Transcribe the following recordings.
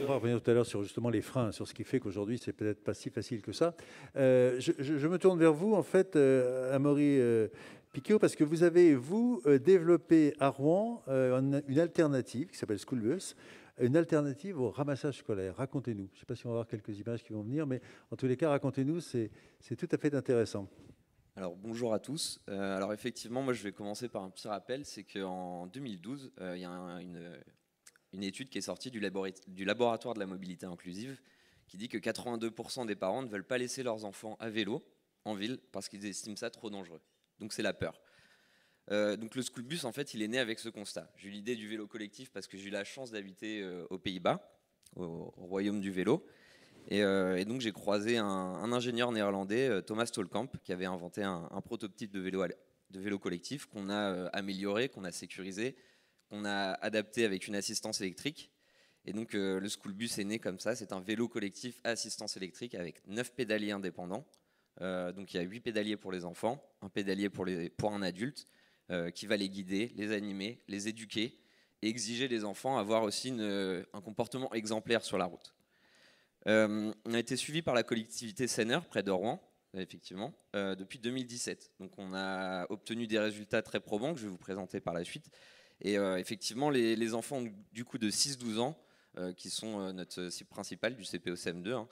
On va revenir tout à l'heure sur justement les freins, sur ce qui fait qu'aujourd'hui, c'est peut-être pas si facile que ça. Je me tourne vers vous, en fait, Amaury Piquet, parce que vous avez, vous, développé à Rouen une alternative qui s'appelle Schoolbus, une alternative au ramassage scolaire. Racontez-nous. Je ne sais pas si on va avoir quelques images qui vont venir, mais en tous les cas, racontez-nous, c'est tout à fait intéressant. Alors bonjour à tous. Alors effectivement, moi je vais commencer par un petit rappel, c'est qu'en 2012, il y a une étude qui est sortie du laboratoire de la mobilité inclusive qui dit que 82% des parents ne veulent pas laisser leurs enfants à vélo en ville parce qu'ils estiment ça trop dangereux. Donc c'est la peur. Donc le Schoolbus, en fait, il est né avec ce constat. J'ai eu l'idée du vélo collectif parce que j'ai eu la chance d'habiter aux Pays-Bas, au royaume du vélo. Et donc j'ai croisé un ingénieur néerlandais, Thomas Stolkamp, qui avait inventé un prototype de vélo collectif qu'on a amélioré, qu'on a sécurisé, qu'on a adapté avec une assistance électrique. Et donc le Schoolbus est né comme ça. C'est un vélo collectif à assistance électrique avec 9 pédaliers indépendants. Donc il y a 8 pédaliers pour les enfants, un pédalier pour un adulte qui va les guider, les animer, les éduquer et exiger des enfants à avoir aussi un comportement exemplaire sur la route. On a été suivi par la collectivité Senner, près de Rouen, effectivement, depuis 2017. Donc on a obtenu des résultats très probants que je vais vous présenter par la suite. Et effectivement, les enfants du coup de 6-12 ans, qui sont notre cible principale du CPO CM2, hein,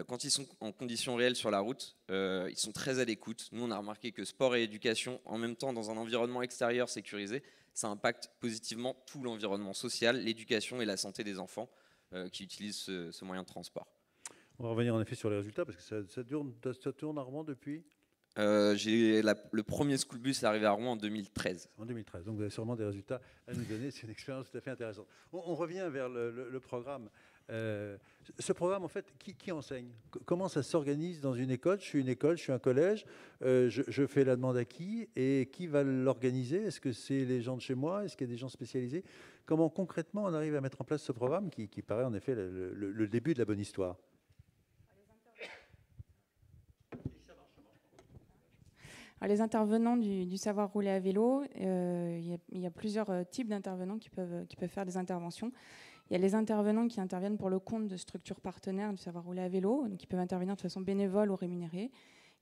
quand ils sont en conditions réelles sur la route, ils sont très à l'écoute. Nous, on a remarqué que sport et éducation, en même temps, dans un environnement extérieur sécurisé, ça impacte positivement tout l'environnement social, l'éducation et la santé des enfants qui utilisent ce moyen de transport. On va revenir en effet sur les résultats, parce que ça tourne à Rouen depuis Le premier Schoolbus est arrivé à Rouen en 2013. En 2013, donc vous avez sûrement des résultats à nous donner. C'est une expérience tout à fait intéressante. On revient vers le programme. Ce programme, en fait, qui enseigne? Comment ça s'organise dans une école? Je suis une école, je suis un collège, je fais la demande à qui? Et qui va l'organiser? Est-ce que c'est les gens de chez moi? Est-ce qu'il y a des gens spécialisés? Comment concrètement on arrive à mettre en place ce programme qui paraît en effet le début de la bonne histoire? Alors, les intervenants du savoir rouler à vélo, il y a plusieurs types d'intervenants qui peuvent faire des interventions. Il y a les intervenants qui interviennent pour le compte de structures partenaires du savoir rouler à vélo, donc qui peuvent intervenir de façon bénévole ou rémunérée.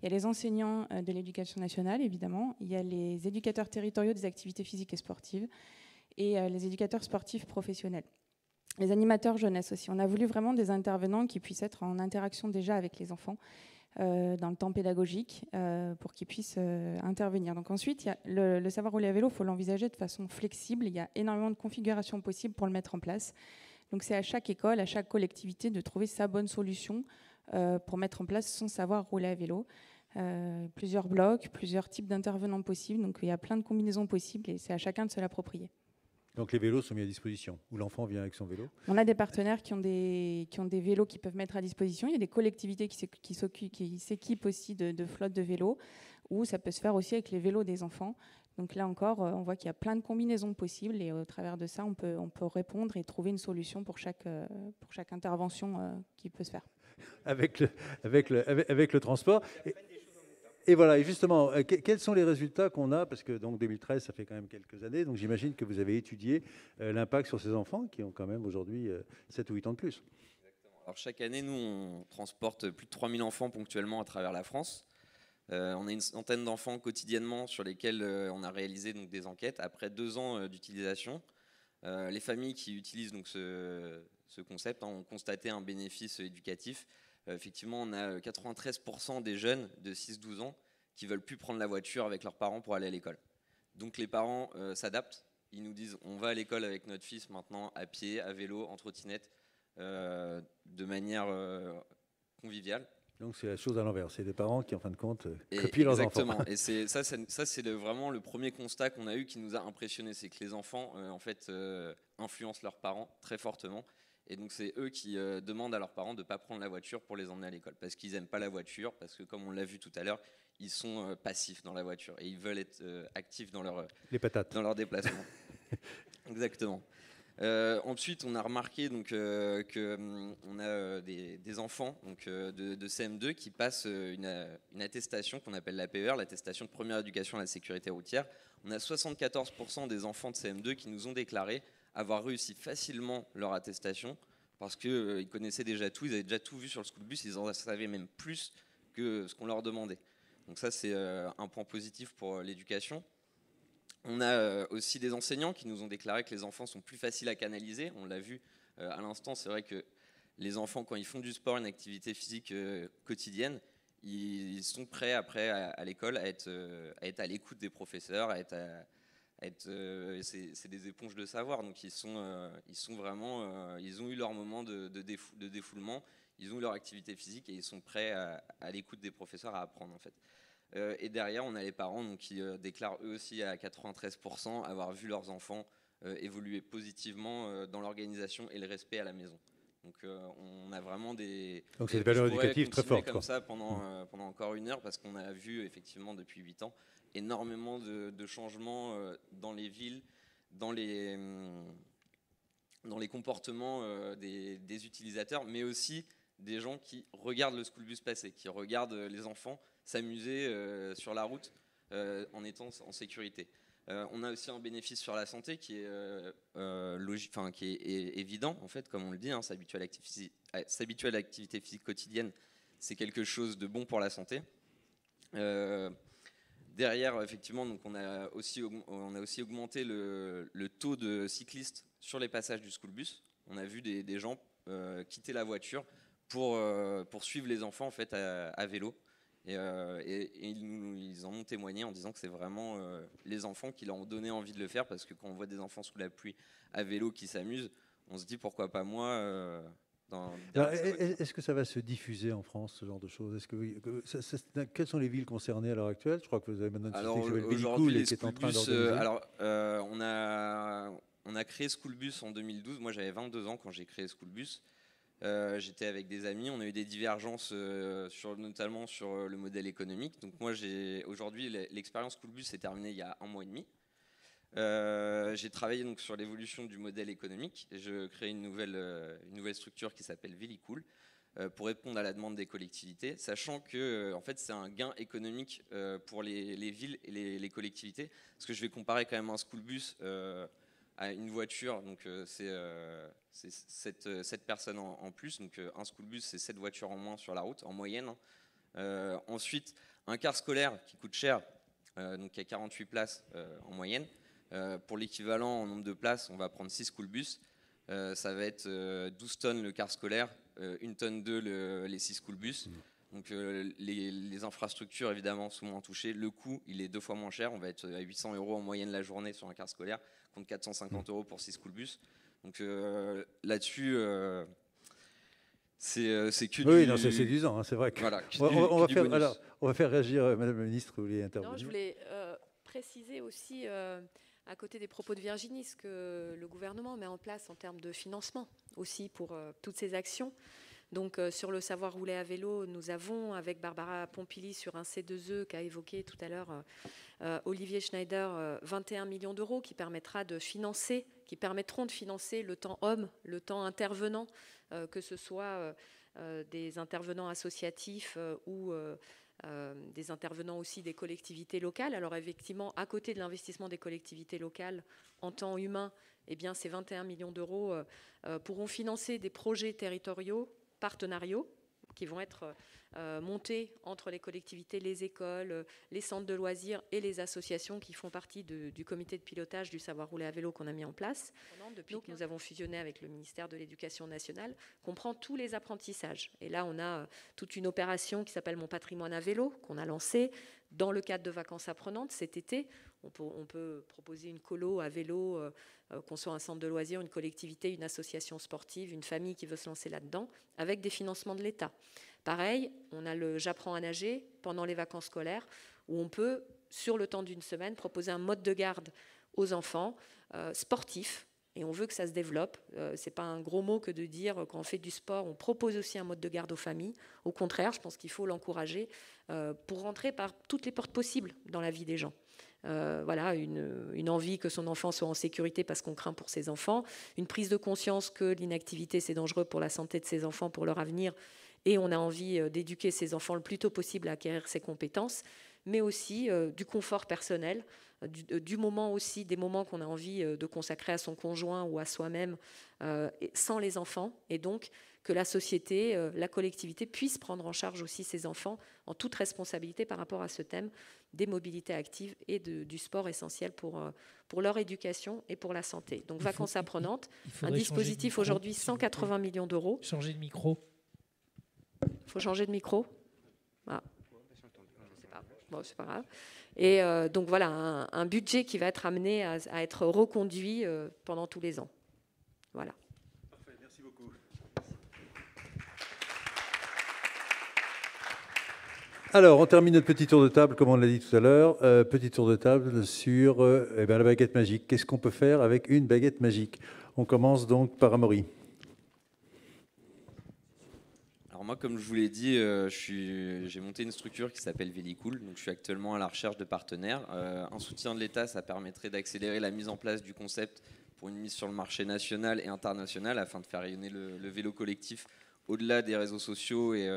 Il y a les enseignants de l'éducation nationale, évidemment. Il y a les éducateurs territoriaux des activités physiques et sportives et les éducateurs sportifs professionnels. Les animateurs jeunesse aussi. On a voulu vraiment des intervenants qui puissent être en interaction déjà avec les enfants dans le temps pédagogique pour qu'ils puissent intervenir. Donc ensuite, il y a le savoir rouler à vélo, il faut l'envisager de façon flexible. Il y a énormément de configurations possibles pour le mettre en place. Donc c'est à chaque école, à chaque collectivité de trouver sa bonne solution pour mettre en place son savoir rouler à vélo. Plusieurs blocs, plusieurs types d'intervenants possibles. Donc il y a plein de combinaisons possibles et c'est à chacun de se l'approprier. Donc les vélos sont mis à disposition, où l'enfant vient avec son vélo. On a des partenaires qui ont des vélos qui peuvent mettre à disposition. Il y a des collectivités qui s'équipent aussi de flottes de vélos, ou ça peut se faire aussi avec les vélos des enfants. Donc là encore, on voit qu'il y a plein de combinaisons possibles et au travers de ça, on peut répondre et trouver une solution pour chaque intervention qui peut se faire. Avec le transport. Et voilà, et justement, quels sont les résultats qu'on a? Parce que donc 2013, ça fait quand même quelques années, donc j'imagine que vous avez étudié l'impact sur ces enfants qui ont quand même aujourd'hui 7 ou 8 ans de plus. Exactement. Alors chaque année, nous, on transporte plus de 3000 enfants ponctuellement à travers la France. On a une centaine d'enfants quotidiennement sur lesquels on a réalisé donc, des enquêtes. Après 2 ans d'utilisation, les familles qui utilisent donc, ce concept ont constaté un bénéfice éducatif. Effectivement, on a 93% des jeunes de 6-12 ans qui veulent plus prendre la voiture avec leurs parents pour aller à l'école. Donc les parents s'adaptent. Ils nous disent on va à l'école avec notre fils maintenant à pied, à vélo, en trottinette, de manière conviviale. Donc c'est la chose à l'envers. C'est les parents qui, en fin de compte, copient leurs enfants. Exactement. Et c'est vraiment le premier constat qu'on a eu qui nous a impressionné, c'est que les enfants en fait influencent leurs parents très fortement. Et donc c'est eux qui demandent à leurs parents de ne pas prendre la voiture pour les emmener à l'école. Parce qu'ils n'aiment pas la voiture, parce que comme on l'a vu tout à l'heure, ils sont passifs dans la voiture. Et ils veulent être actifs dans leur déplacement. Exactement. Ensuite, on a remarqué qu'on a des enfants donc, de CM2 qui passent une attestation qu'on appelle l'APER, l'attestation de première éducation à la sécurité routière. On a 74% des enfants de CM2 qui nous ont déclaré avoir réussi facilement leur attestation parce qu'ils connaissaient déjà tout, ils avaient déjà tout vu sur le school bus, ils en savaient même plus que ce qu'on leur demandait. Donc ça, c'est un point positif pour l'éducation. On a aussi des enseignants qui nous ont déclaré que les enfants sont plus faciles à canaliser. On l'a vu à l'instant, c'est vrai que les enfants, quand ils font du sport, une activité physique quotidienne, ils sont prêts après à l'école à être à l'écoute des professeurs, c'est des éponges de savoir. Donc ils sont vraiment, ils ont eu leur moment de défoulement, ils ont eu leur activité physique et ils sont prêts à l'écoute des professeurs à apprendre en fait. Et derrière, on a les parents donc, qui déclarent eux aussi à 93% avoir vu leurs enfants évoluer positivement dans l'organisation et le respect à la maison. Donc on a vraiment des... Donc c'est des valeurs éducatives très fortes. Comme ça pendant encore 1 heure, parce qu'on a vu effectivement depuis 8 ans énormément de changements dans les villes, dans les comportements des utilisateurs, mais aussi des gens qui regardent le school bus passer, qui regardent les enfants s'amuser sur la route en étant en sécurité. On a aussi un bénéfice sur la santé qui est évident, en fait, comme on le dit, hein, s'habituer à l'activité physique quotidienne, c'est quelque chose de bon pour la santé. Derrière, effectivement, donc on a aussi augmenté le taux de cyclistes sur les passages du school bus. On a vu des gens quitter la voiture pour suivre les enfants en fait, à vélo. Et ils en ont témoigné en disant que c'est vraiment les enfants qui leur ont donné envie de le faire, parce que quand on voit des enfants sous la pluie à vélo qui s'amusent, on se dit pourquoi pas moi. Est-ce que ça va se diffuser en France, ce genre de choses? Quelles sont les villes concernées à l'heure actuelle? Je crois que vous avez maintenant une société qui s'appelle Vélicool et qui est en train d'organiser. On a créé Schoolbus en 2012. Moi, j'avais 22 ans quand j'ai créé Schoolbus. J'étais avec des amis, on a eu des divergences notamment sur le modèle économique. Donc moi, aujourd'hui, l'expérience Schoolbus s'est terminée il y a 1 mois et demi. J'ai travaillé donc sur l'évolution du modèle économique et je crée une nouvelle structure qui s'appelle Vélicool pour répondre à la demande des collectivités, sachant que en fait, c'est un gain économique pour les villes et les collectivités, parce que je vais comparer quand même un Schoolbus à une voiture, donc c'est 7 personnes en plus, donc un school bus c'est 7 voitures en moins sur la route en moyenne. Ensuite, un car scolaire qui coûte cher, donc il y a 48 places en moyenne. Pour l'équivalent en nombre de places, on va prendre 6 school bus, ça va être 12 tonnes le car scolaire, 1 tonne 2 les 6 school bus. Donc les infrastructures évidemment sont moins touchées, le coût il est 2 fois moins cher, on va être à 800 € en moyenne la journée sur un car scolaire, contre 450 € pour 6 school bus. Donc là-dessus, c'est que oui, non, c'est séduisant, hein, c'est vrai. Voilà, on va faire réagir Madame la Ministre, vous voulez intervenir? Non, je voulais préciser aussi, à côté des propos de Virginie, ce que le gouvernement met en place en termes de financement aussi pour toutes ces actions. Donc sur le savoir rouler à vélo, nous avons avec Barbara Pompili sur un C2E qu'a évoqué tout à l'heure Olivier Schneider, 21 millions d'euros qui permettront de financer le temps homme, le temps intervenant, que ce soit des intervenants associatifs ou des intervenants aussi des collectivités locales. Alors effectivement, à côté de l'investissement des collectivités locales en temps humain, eh bien, ces 21 millions d'euros pourront financer des projets territoriaux partenariaux qui vont être montés entre les collectivités, les écoles, les centres de loisirs et les associations qui font partie du comité de pilotage du savoir rouler à vélo qu'on a mis en place. Depuis que nous avons fusionné avec le ministère de l'Éducation nationale, comprend tous les apprentissages. Et là, on a toute une opération qui s'appelle Mon patrimoine à vélo, qu'on a lancée dans le cadre de vacances apprenantes cet été. On peut proposer une colo à vélo, qu'on soit un centre de loisirs, une collectivité, une association sportive, une famille qui veut se lancer là-dedans, avec des financements de l'État. Pareil, on a le J'apprends à nager pendant les vacances scolaires, où on peut, sur le temps d'une semaine, proposer un mode de garde aux enfants sportifs. Et on veut que ça se développe. Ce n'est pas un gros mot que de dire quand on fait du sport, on propose aussi un mode de garde aux familles. Au contraire, je pense qu'il faut l'encourager pour rentrer par toutes les portes possibles dans la vie des gens. Voilà, une envie que son enfant soit en sécurité parce qu'on craint pour ses enfants, une prise de conscience que l'inactivité c'est dangereux pour la santé de ses enfants, pour leur avenir, et on a envie d'éduquer ses enfants le plus tôt possible à acquérir ces compétences, mais aussi du confort personnel, du moment aussi, des moments qu'on a envie de consacrer à son conjoint ou à soi-même sans les enfants, et donc que la société, la collectivité puisse prendre en charge aussi ces enfants en toute responsabilité par rapport à ce thème des mobilités actives et du sport essentiel pour leur éducation et pour la santé. Donc Vacances apprenantes, un dispositif aujourd'hui 180 millions d'euros. Changer de micro. Il faut changer de micro. Ah. Je sais pas. Bon, c'est pas grave. Et donc voilà, un budget qui va être amené à être reconduit pendant tous les ans. Voilà. Parfait, merci beaucoup. Alors, on termine notre petit tour de table, comme on l'a dit tout à l'heure. Petit tour de table sur la baguette magique. Qu'est-ce qu'on peut faire avec une baguette magique? On commence donc par Amaury. Alors moi, comme je vous l'ai dit, j'ai monté une structure qui s'appelle Vélicool. Donc je suis actuellement à la recherche de partenaires. Un soutien de l'État, ça permettrait d'accélérer la mise en place du concept pour une mise sur le marché national et international afin de faire rayonner le vélo collectif au-delà des réseaux sociaux et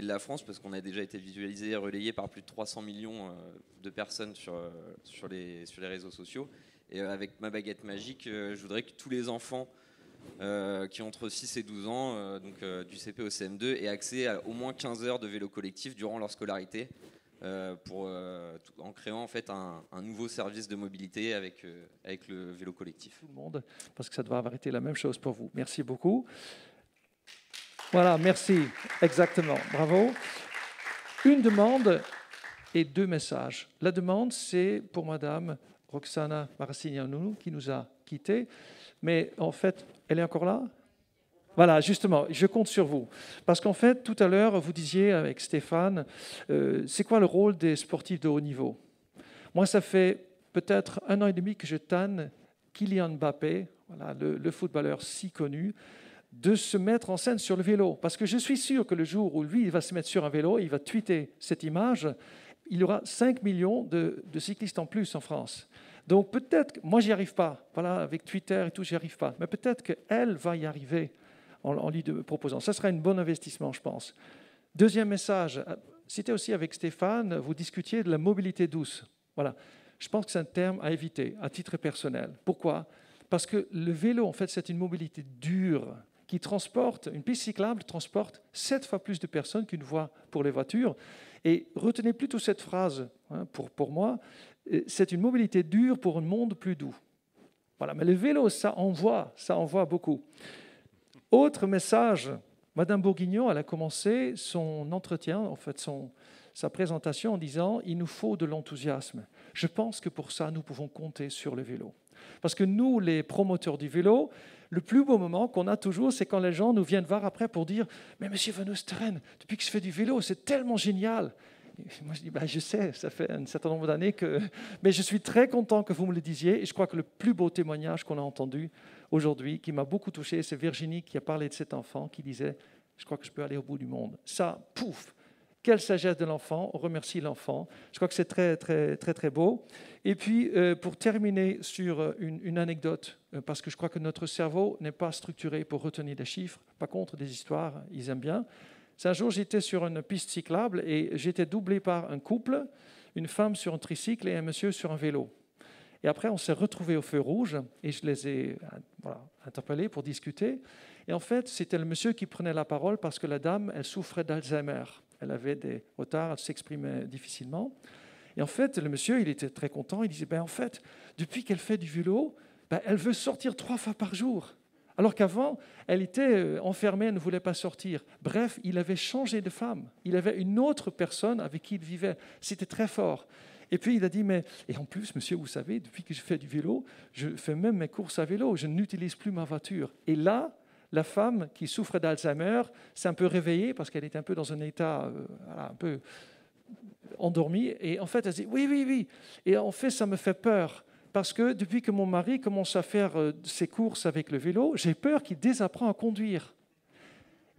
de la France, parce qu'on a déjà été visualisé et relayé par plus de 300 millions de personnes sur les réseaux sociaux. Et avec ma baguette magique, je voudrais que tous les enfants qui ont entre 6 et 12 ans, donc du CP au CM2, aient accès à au moins 15 heures de vélo collectif durant leur scolarité, en créant en fait un nouveau service de mobilité avec le vélo collectif. Tout le monde, parce que ça doit avoir été la même chose pour vous. Merci beaucoup. Voilà, merci. Exactement. Bravo. Une demande et 2 messages. La demande, c'est pour Madame Roxana Maracineanu qui nous a quittés. Mais en fait, elle est encore là? Voilà, justement, je compte sur vous. Parce qu'en fait, tout à l'heure, vous disiez avec Stéphane, c'est quoi le rôle des sportifs de haut niveau? Moi, ça fait peut-être 1 an et demi que je tanne Kylian Mbappé, voilà, le footballeur si connu, de se mettre en scène sur le vélo. Parce que je suis sûr que le jour où lui il va se mettre sur un vélo, il va tweeter cette image, il y aura 5 millions de cyclistes en plus en France. Donc peut-être, moi j'y arrive pas, voilà, avec Twitter et tout, j'y arrive pas, mais peut-être qu'elle va y arriver en lui proposant. Ça sera un bon investissement, je pense. Deuxième message, c'était aussi avec Stéphane, vous discutiez de la mobilité douce. Voilà, je pense que c'est un terme à éviter, à titre personnel. Pourquoi? Parce que le vélo, en fait, c'est une mobilité dure qui transporte, une piste cyclable transporte 7 fois plus de personnes qu'une voie pour les voitures. Et retenez plutôt cette phrase, pour moi, c'est une mobilité dure pour un monde plus doux. Voilà, mais le vélo, ça envoie beaucoup. Autre message, Madame Bourguignon, elle a commencé son entretien, en fait sa présentation en disant « il nous faut de l'enthousiasme ». Je pense que pour ça, nous pouvons compter sur le vélo. Parce que nous, les promoteurs du vélo, le plus beau moment qu'on a toujours, c'est quand les gens nous viennent voir après pour dire « Mais Monsieur Van Oosteren, depuis que je fais du vélo, c'est tellement génial !» Moi, je dis « Je sais, ça fait un certain nombre d'années que... » Mais je suis très content que vous me le disiez. Et je crois que le plus beau témoignage qu'on a entendu aujourd'hui, qui m'a beaucoup touché, c'est Virginie qui a parlé de cet enfant qui disait « Je crois que je peux aller au bout du monde. » Ça, pouf! Quelle sagesse de l'enfant, on remercie l'enfant. Je crois que c'est très, très, très, très beau. Et puis, pour terminer sur une anecdote, parce que je crois que notre cerveau n'est pas structuré pour retenir des chiffres. Par contre, des histoires, ils aiment bien. C'est un jour, j'étais sur une piste cyclable et j'étais doublé par un couple, une femme sur un tricycle et un monsieur sur un vélo. Et après, on s'est retrouvés au feu rouge et je les ai interpellés pour discuter. Et en fait, c'était le monsieur qui prenait la parole parce que la dame, elle souffrait d'Alzheimer. Elle avait des retards, elle s'exprimait difficilement. Et en fait, le monsieur, il était très content. Il disait, en fait, depuis qu'elle fait du vélo, elle veut sortir 3 fois par jour. Alors qu'avant, elle était enfermée, elle ne voulait pas sortir. Bref, il avait changé de femme. Il avait une autre personne avec qui il vivait. C'était très fort. Et puis, il a dit, et en plus, monsieur, vous savez, depuis que je fais du vélo, je fais même mes courses à vélo. Je n'utilise plus ma voiture. Et là, la femme qui souffrait d'Alzheimer s'est un peu réveillée parce qu'elle était un peu dans un état un peu endormi. Et en fait, elle dit oui. Et en fait, ça me fait peur parce que depuis que mon mari commence à faire ses courses avec le vélo, j'ai peur qu'il désapprend à conduire.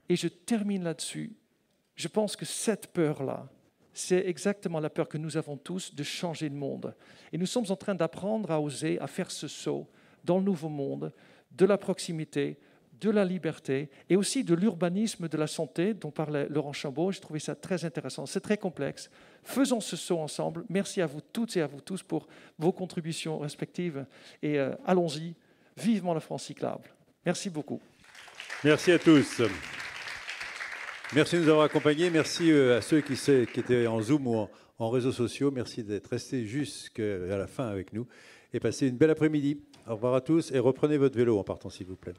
Et je termine là-dessus. Je pense que cette peur-là, c'est exactement la peur que nous avons tous de changer de monde. Et nous sommes en train d'apprendre à oser, à faire ce saut dans le nouveau monde, de la proximité, de la liberté et aussi de l'urbanisme de la santé dont parlait Laurent Chambaud. J'ai trouvé ça très intéressant. C'est très complexe. Faisons ce saut ensemble. Merci à vous toutes et à vous tous pour vos contributions respectives. Et allons-y, vivement la France cyclable. Merci beaucoup. Merci à tous. Merci de nous avoir accompagnés. Merci à ceux qui étaient en Zoom ou en réseaux sociaux. Merci d'être restés jusqu'à la fin avec nous. Et passez une belle après-midi. Au revoir à tous et reprenez votre vélo en partant, s'il vous plaît.